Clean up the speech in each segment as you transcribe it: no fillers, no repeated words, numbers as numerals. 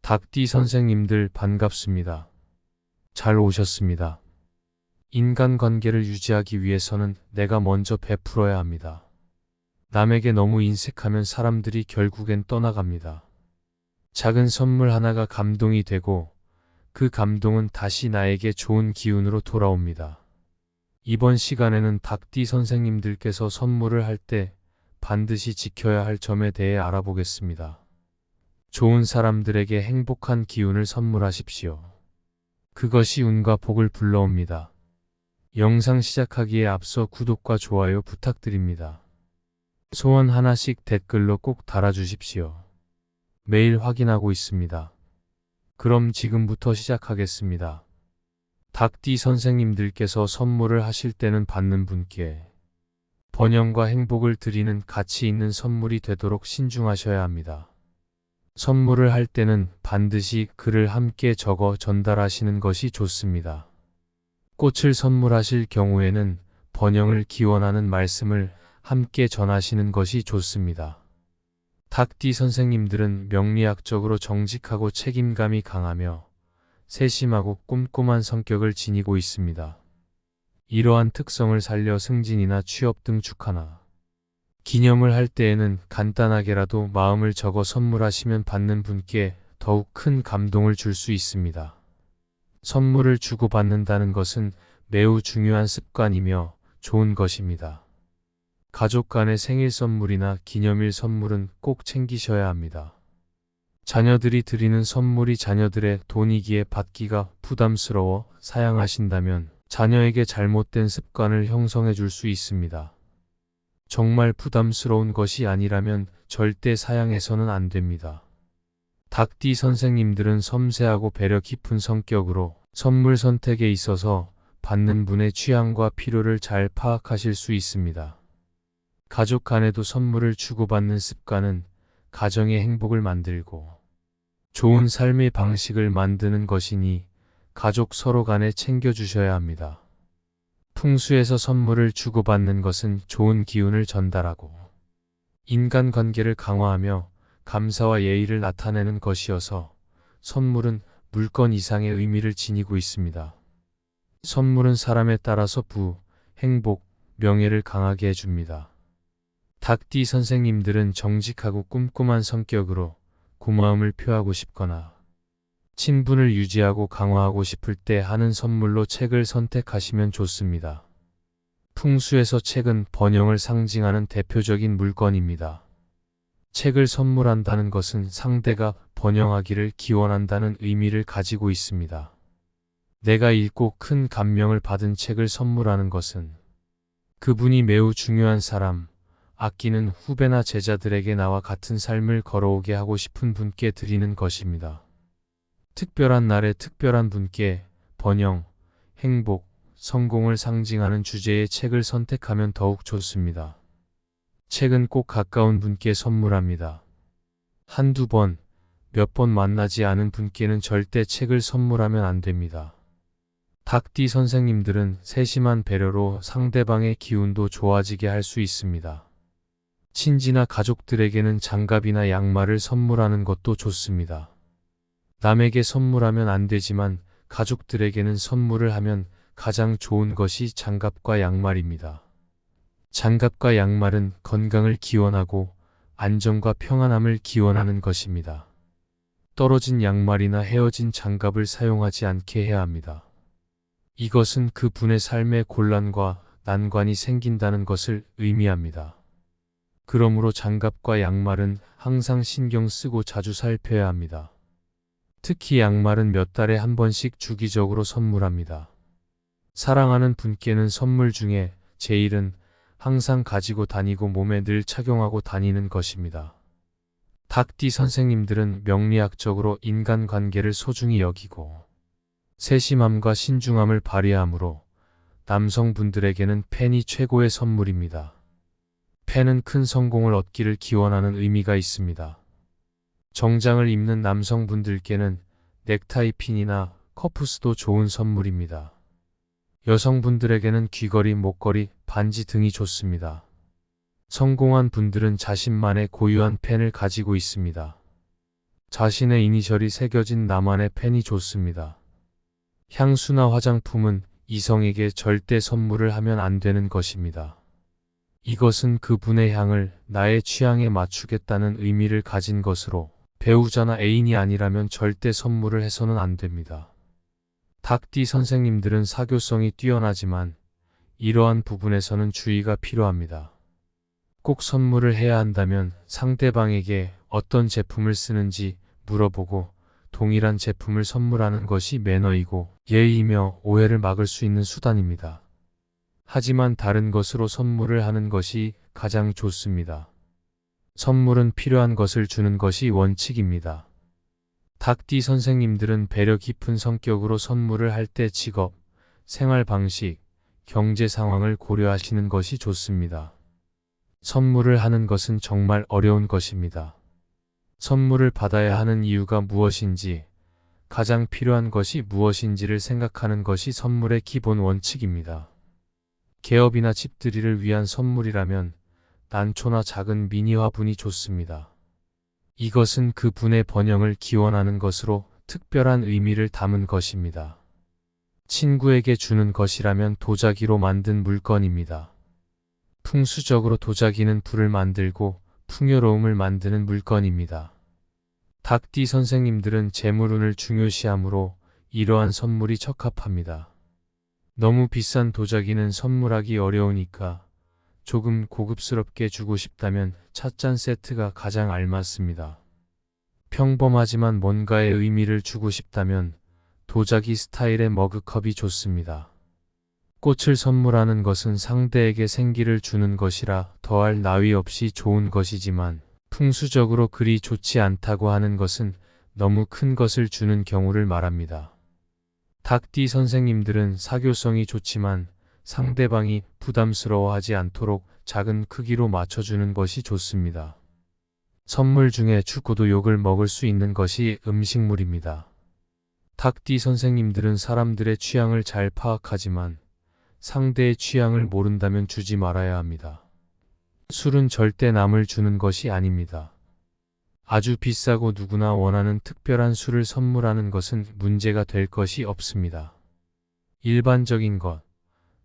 닭띠 선생님들 반갑습니다. 잘 오셨습니다. 인간관계를 유지하기 위해서는 내가 먼저 베풀어야 합니다. 남에게 너무 인색하면 사람들이 결국엔 떠나갑니다. 작은 선물 하나가 감동이 되고 그 감동은 다시 나에게 좋은 기운으로 돌아옵니다. 이번 시간에는 닭띠 선생님들께서 선물을 할 때 반드시 지켜야 할 점에 대해 알아보겠습니다. 좋은 사람들에게 행복한 기운을 선물하십시오. 그것이 운과 복을 불러옵니다. 영상 시작하기에 앞서 구독과 좋아요 부탁드립니다. 소원 하나씩 댓글로 꼭 달아주십시오. 매일 확인하고 있습니다. 그럼 지금부터 시작하겠습니다. 닭띠 선생님들께서 선물을 하실 때는 받는 분께 번영과 행복을 드리는 가치 있는 선물이 되도록 신중하셔야 합니다. 선물을 할 때는 반드시 글을 함께 적어 전달하시는 것이 좋습니다. 꽃을 선물하실 경우에는 번영을 기원하는 말씀을 함께 전하시는 것이 좋습니다. 닭띠 선생님들은 명리학적으로 정직하고 책임감이 강하며 세심하고 꼼꼼한 성격을 지니고 있습니다. 이러한 특성을 살려 승진이나 취업 등 축하나 기념을 할 때에는 간단하게라도 마음을 적어 선물하시면 받는 분께 더욱 큰 감동을 줄 수 있습니다. 선물을 주고받는다는 것은 매우 중요한 습관이며 좋은 것입니다. 가족 간의 생일 선물이나 기념일 선물은 꼭 챙기셔야 합니다. 자녀들이 드리는 선물이 자녀들의 돈이기에 받기가 부담스러워 사양하신다면 자녀에게 잘못된 습관을 형성해 줄 수 있습니다. 정말 부담스러운 것이 아니라면 절대 사양해서는 안 됩니다. 닭띠 선생님들은 섬세하고 배려 깊은 성격으로 선물 선택에 있어서 받는 분의 취향과 필요를 잘 파악하실 수 있습니다. 가족 간에도 선물을 주고받는 습관은 가정의 행복을 만들고 좋은 삶의 방식을 만드는 것이니 가족 서로 간에 챙겨주셔야 합니다. 풍수에서 선물을 주고받는 것은 좋은 기운을 전달하고 인간관계를 강화하며 감사와 예의를 나타내는 것이어서 선물은 물건 이상의 의미를 지니고 있습니다. 선물은 사람에 따라서 부, 행복, 명예를 강하게 해줍니다. 닭띠 선생님들은 정직하고 꼼꼼한 성격으로 고마움을 표하고 싶거나 친분을 유지하고 강화하고 싶을 때 하는 선물로 책을 선택하시면 좋습니다. 풍수에서 책은 번영을 상징하는 대표적인 물건입니다. 책을 선물한다는 것은 상대가 번영하기를 기원한다는 의미를 가지고 있습니다. 내가 읽고 큰 감명을 받은 책을 선물하는 것은 그분이 매우 중요한 사람, 아끼는 후배나 제자들에게 나와 같은 삶을 걸어오게 하고 싶은 분께 드리는 것입니다. 특별한 날에 특별한 분께 번영, 행복, 성공을 상징하는 주제의 책을 선택하면 더욱 좋습니다. 책은 꼭 가까운 분께 선물합니다. 한두 번, 몇 번 만나지 않은 분께는 절대 책을 선물하면 안 됩니다. 닭띠 선생님들은 세심한 배려로 상대방의 기운도 좋아지게 할 수 있습니다. 친지나 가족들에게는 장갑이나 양말을 선물하는 것도 좋습니다. 남에게 선물하면 안 되지만 가족들에게는 선물을 하면 가장 좋은 것이 장갑과 양말입니다. 장갑과 양말은 건강을 기원하고 안정과 평안함을 기원하는 것입니다. 떨어진 양말이나 헤어진 장갑을 사용하지 않게 해야 합니다. 이것은 그 분의 삶에 곤란과 난관이 생긴다는 것을 의미합니다. 그러므로 장갑과 양말은 항상 신경 쓰고 자주 살펴야 합니다. 특히 양말은 몇 달에 한 번씩 주기적으로 선물합니다. 사랑하는 분께는 선물 중에 제일은 항상 가지고 다니고 몸에 늘 착용하고 다니는 것입니다. 닭띠 선생님들은 명리학적으로 인간관계를 소중히 여기고 세심함과 신중함을 발휘하므로 남성분들에게는 펜이 최고의 선물입니다. 펜은 큰 성공을 얻기를 기원하는 의미가 있습니다. 정장을 입는 남성분들께는 넥타이 핀이나 커프스도 좋은 선물입니다. 여성분들에게는 귀걸이, 목걸이, 반지 등이 좋습니다. 성공한 분들은 자신만의 고유한 펜을 가지고 있습니다. 자신의 이니셜이 새겨진 나만의 펜이 좋습니다. 향수나 화장품은 이성에게 절대 선물을 하면 안 되는 것입니다. 이것은 그분의 향을 나의 취향에 맞추겠다는 의미를 가진 것으로 배우자나 애인이 아니라면 절대 선물을 해서는 안 됩니다. 닭띠 선생님들은 사교성이 뛰어나지만 이러한 부분에서는 주의가 필요합니다. 꼭 선물을 해야 한다면 상대방에게 어떤 제품을 쓰는지 물어보고 동일한 제품을 선물하는 것이 매너이고 예의이며 오해를 막을 수 있는 수단입니다. 하지만 다른 것으로 선물을 하는 것이 가장 좋습니다. 선물은 필요한 것을 주는 것이 원칙입니다. 닭띠 선생님들은 배려 깊은 성격으로 선물을 할 때 직업, 생활 방식, 경제 상황을 고려하시는 것이 좋습니다. 선물을 하는 것은 정말 어려운 것입니다. 선물을 받아야 하는 이유가 무엇인지, 가장 필요한 것이 무엇인지를 생각하는 것이 선물의 기본 원칙입니다. 개업이나 집들이를 위한 선물이라면 난초나 작은 미니 화분이 좋습니다. 이것은 그 분의 번영을 기원하는 것으로 특별한 의미를 담은 것입니다. 친구에게 주는 것이라면 도자기로 만든 물건입니다. 풍수적으로 도자기는 불을 만들고 풍요로움을 만드는 물건입니다. 닭띠 선생님들은 재물운을 중요시하므로 이러한 선물이 적합합니다. 너무 비싼 도자기는 선물하기 어려우니까 조금 고급스럽게 주고 싶다면 찻잔 세트가 가장 알맞습니다. 평범하지만 뭔가의 의미를 주고 싶다면 도자기 스타일의 머그컵이 좋습니다. 꽃을 선물하는 것은 상대에게 생기를 주는 것이라 더할 나위 없이 좋은 것이지만 풍수적으로 그리 좋지 않다고 하는 것은 너무 큰 것을 주는 경우를 말합니다. 닭띠 선생님들은 사교성이 좋지만 상대방이 부담스러워하지 않도록 작은 크기로 맞춰주는 것이 좋습니다. 선물 중에 죽어도 욕을 먹을 수 있는 것이 음식물입니다. 닭띠 선생님들은 사람들의 취향을 잘 파악하지만 상대의 취향을 모른다면 주지 말아야 합니다. 술은 절대 남을 주는 것이 아닙니다. 아주 비싸고 누구나 원하는 특별한 술을 선물하는 것은 문제가 될 것이 없습니다. 일반적인 것,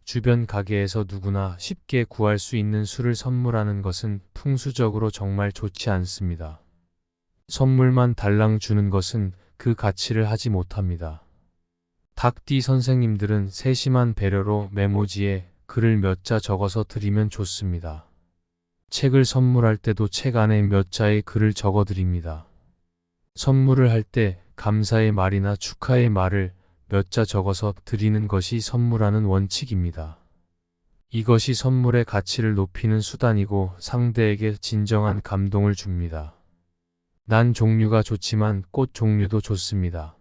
주변 가게에서 누구나 쉽게 구할 수 있는 술을 선물하는 것은 풍수적으로 정말 좋지 않습니다. 선물만 달랑 주는 것은 그 가치를 하지 못합니다. 닭띠 선생님들은 세심한 배려로 메모지에 글을 몇 자 적어서 드리면 좋습니다. 책을 선물할 때도 책 안에 몇 자의 글을 적어 드립니다. 선물을 할 때 감사의 말이나 축하의 말을 몇 자 적어서 드리는 것이 선물하는 원칙입니다. 이것이 선물의 가치를 높이는 수단이고 상대에게 진정한 감동을 줍니다. 난 종류가 좋지만 꽃 종류도 좋습니다.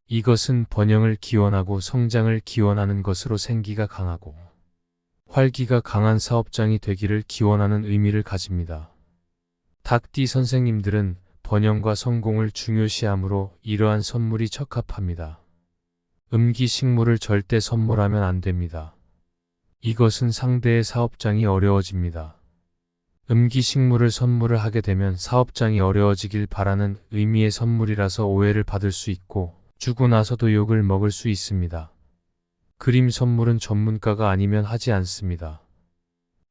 이것은 번영을 기원하고 성장을 기원하는 것으로 생기가 강하고 활기가 강한 사업장이 되기를 기원하는 의미를 가집니다. 닭띠 선생님들은 번영과 성공을 중요시하므로 이러한 선물이 적합합니다. 음기식물을 절대 선물하면 안 됩니다. 이것은 상대의 사업장이 어려워집니다. 음기식물을 선물을 하게 되면 사업장이 어려워지길 바라는 의미의 선물이라서 오해를 받을 수 있고 주고 나서도 욕을 먹을 수 있습니다. 그림 선물은 전문가가 아니면 하지 않습니다.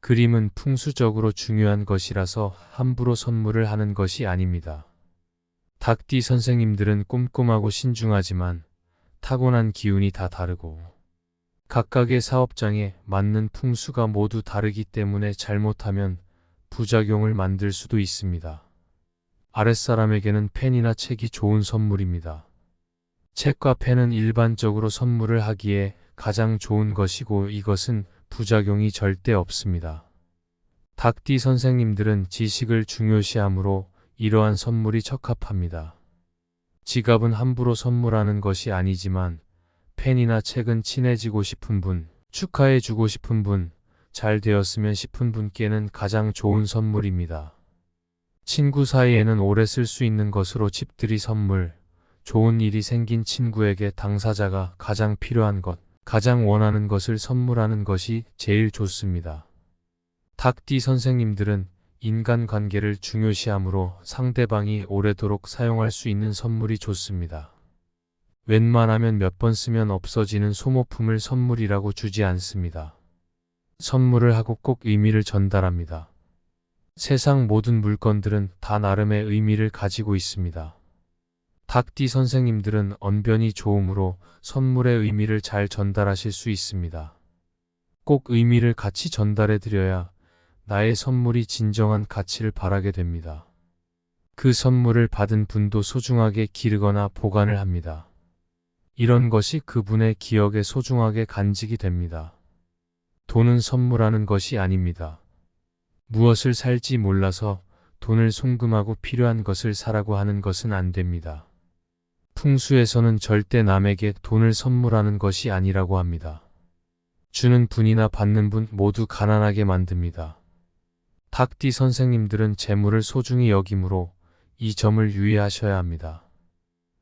그림은 풍수적으로 중요한 것이라서 함부로 선물을 하는 것이 아닙니다. 닭띠 선생님들은 꼼꼼하고 신중하지만 타고난 기운이 다 다르고 각각의 사업장에 맞는 풍수가 모두 다르기 때문에 잘못하면 부작용을 만들 수도 있습니다. 아랫사람에게는 펜이나 책이 좋은 선물입니다. 책과 펜은 일반적으로 선물을 하기에 가장 좋은 것이고 이것은 부작용이 절대 없습니다. 닭띠 선생님들은 지식을 중요시하므로 이러한 선물이 적합합니다. 지갑은 함부로 선물하는 것이 아니지만 펜이나 책은 친해지고 싶은 분, 축하해주고 싶은 분, 잘 되었으면 싶은 분께는 가장 좋은 선물입니다. 친구 사이에는 오래 쓸 수 있는 것으로 집들이 선물, 좋은 일이 생긴 친구에게 당사자가 가장 필요한 것, 가장 원하는 것을 선물하는 것이 제일 좋습니다. 닭띠 선생님들은 인간관계를 중요시하므로 상대방이 오래도록 사용할 수 있는 선물이 좋습니다. 웬만하면 몇 번 쓰면 없어지는 소모품을 선물이라고 주지 않습니다. 선물을 하고 꼭 의미를 전달합니다. 세상 모든 물건들은 다 나름의 의미를 가지고 있습니다. 닭띠 선생님들은 언변이 좋으므로 선물의 의미를 잘 전달하실 수 있습니다. 꼭 의미를 같이 전달해 드려야 나의 선물이 진정한 가치를 바라게 됩니다. 그 선물을 받은 분도 소중하게 기르거나 보관을 합니다. 이런 것이 그분의 기억에 소중하게 간직이 됩니다. 돈은 선물하는 것이 아닙니다. 무엇을 살지 몰라서 돈을 송금하고 필요한 것을 사라고 하는 것은 안 됩니다. 풍수에서는 절대 남에게 돈을 선물하는 것이 아니라고 합니다. 주는 분이나 받는 분 모두 가난하게 만듭니다. 닭띠 선생님들은 재물을 소중히 여기므로 이 점을 유의하셔야 합니다.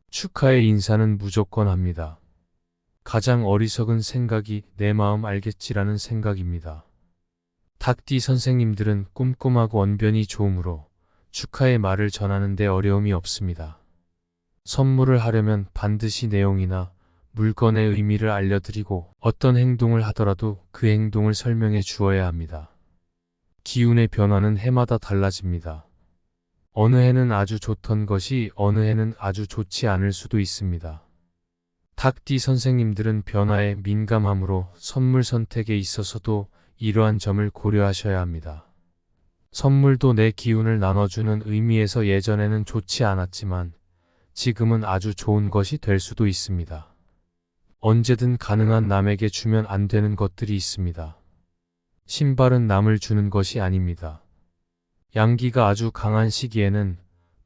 축하의 인사는 무조건 합니다. 가장 어리석은 생각이 내 마음 알겠지라는 생각입니다. 닭띠 선생님들은 꼼꼼하고 언변이 좋으므로 축하의 말을 전하는 데 어려움이 없습니다. 선물을 하려면 반드시 내용이나 물건의 의미를 알려드리고 어떤 행동을 하더라도 그 행동을 설명해 주어야 합니다. 기운의 변화는 해마다 달라집니다. 어느 해는 아주 좋던 것이 어느 해는 아주 좋지 않을 수도 있습니다. 닭띠 선생님들은 변화에 민감하므로 선물 선택에 있어서도 이러한 점을 고려하셔야 합니다. 선물도 내 기운을 나눠주는 의미에서 예전에는 좋지 않았지만 지금은 아주 좋은 것이 될 수도 있습니다. 언제든 가능한 남에게 주면 안 되는 것들이 있습니다. 신발은 남을 주는 것이 아닙니다. 양기가 아주 강한 시기에는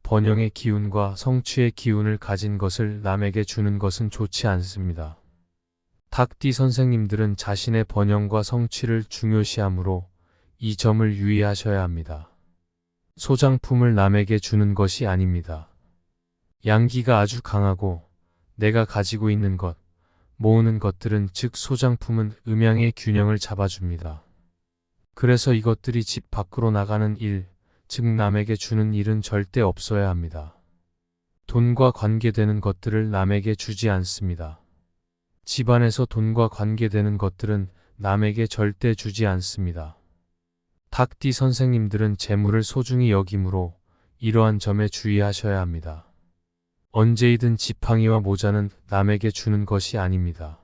번영의 기운과 성취의 기운을 가진 것을 남에게 주는 것은 좋지 않습니다. 닭띠 선생님들은 자신의 번영과 성취를 중요시하므로 이 점을 유의하셔야 합니다. 소장품을 남에게 주는 것이 아닙니다. 양기가 아주 강하고 내가 가지고 있는 것, 모으는 것들은 즉 소장품은 음양의 균형을 잡아줍니다. 그래서 이것들이 집 밖으로 나가는 일, 즉 남에게 주는 일은 절대 없어야 합니다. 돈과 관계되는 것들을 남에게 주지 않습니다. 집안에서 돈과 관계되는 것들은 남에게 절대 주지 않습니다. 닭띠 선생님들은 재물을 소중히 여기므로 이러한 점에 주의하셔야 합니다. 언제이든 지팡이와 모자는 남에게 주는 것이 아닙니다.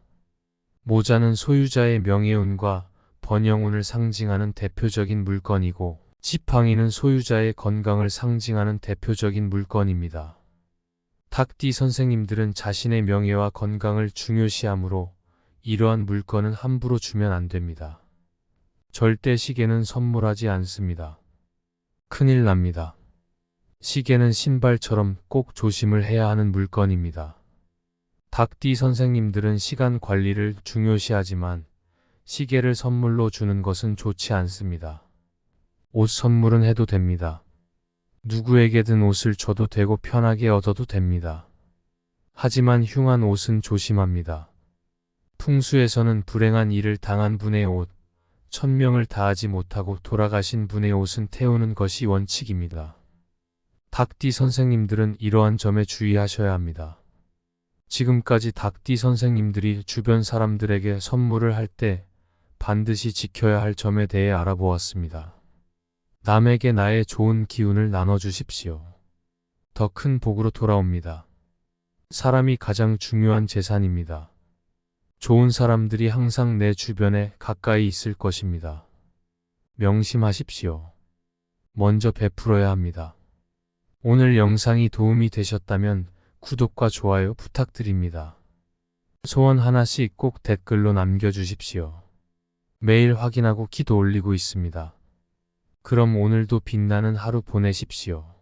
모자는 소유자의 명예운과 번영운을 상징하는 대표적인 물건이고 지팡이는 소유자의 건강을 상징하는 대표적인 물건입니다. 닭띠 선생님들은 자신의 명예와 건강을 중요시하므로 이러한 물건은 함부로 주면 안 됩니다. 절대 시계는 선물하지 않습니다. 큰일 납니다. 시계는 신발처럼 꼭 조심을 해야 하는 물건입니다. 닭띠 선생님들은 시간 관리를 중요시하지만 시계를 선물로 주는 것은 좋지 않습니다. 옷 선물은 해도 됩니다. 누구에게든 옷을 줘도 되고 편하게 얻어도 됩니다. 하지만 흉한 옷은 조심합니다. 풍수에서는 불행한 일을 당한 분의 옷, 천명을 다하지 못하고 돌아가신 분의 옷은 태우는 것이 원칙입니다. 닭띠 선생님들은 이러한 점에 주의하셔야 합니다. 지금까지 닭띠 선생님들이 주변 사람들에게 선물을 할 때 반드시 지켜야 할 점에 대해 알아보았습니다. 남에게 나의 좋은 기운을 나눠주십시오. 더 큰 복으로 돌아옵니다. 사람이 가장 중요한 재산입니다. 좋은 사람들이 항상 내 주변에 가까이 있을 것입니다. 명심하십시오. 먼저 베풀어야 합니다. 오늘 영상이 도움이 되셨다면 구독과 좋아요 부탁드립니다. 소원 하나씩 꼭 댓글로 남겨주십시오. 매일 확인하고 기도 올리고 있습니다. 그럼 오늘도 빛나는 하루 보내십시오.